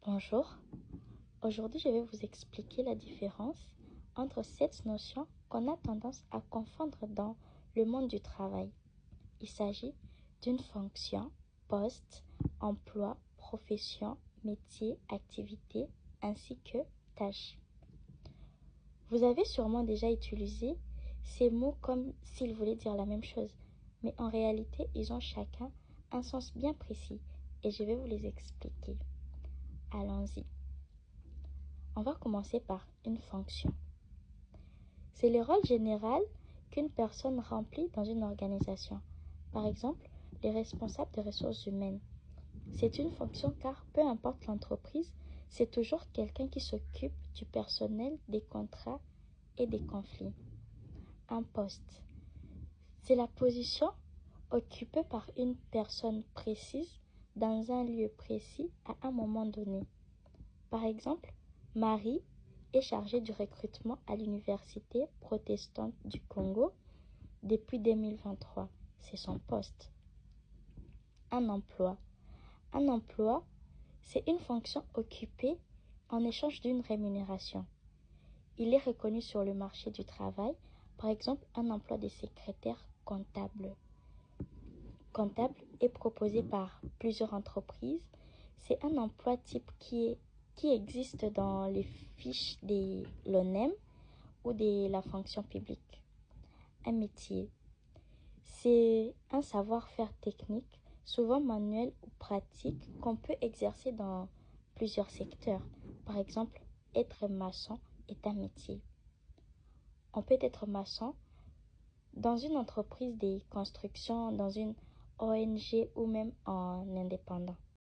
Bonjour, aujourd'hui je vais vous expliquer la différence entre 7 notions qu'on a tendance à confondre dans le monde du travail. Il s'agit d'une fonction, poste, emploi, profession, métier, activité, ainsi que tâche. Vous avez sûrement déjà utilisé ces mots comme s'ils voulaient dire la même chose, mais en réalité ils ont chacun un sens bien précis et je vais vous les expliquer. Allons-y. On va commencer par une fonction. C'est le rôle général qu'une personne remplit dans une organisation. Par exemple, les responsables des ressources humaines. C'est une fonction car peu importe l'entreprise, c'est toujours quelqu'un qui s'occupe du personnel, des contrats et des conflits. Un poste. C'est la position occupée par une personne précise dans un lieu précis à un moment donné. Par exemple, Marie est chargée du recrutement à l'Université protestante du Congo depuis 2023. C'est son poste. Un emploi. Un emploi, c'est une fonction occupée en échange d'une rémunération. Il est reconnu sur le marché du travail, par exemple un emploi de secrétaire comptable. Comptable est proposé par plusieurs entreprises. C'est un emploi type qui existe dans les fiches de l'ONEM ou de la fonction publique. Un métier, c'est un savoir-faire technique, souvent manuel ou pratique, qu'on peut exercer dans plusieurs secteurs. Par exemple, être maçon est un métier. On peut être maçon dans une entreprise de construction, dans une ONG ou même en indépendant.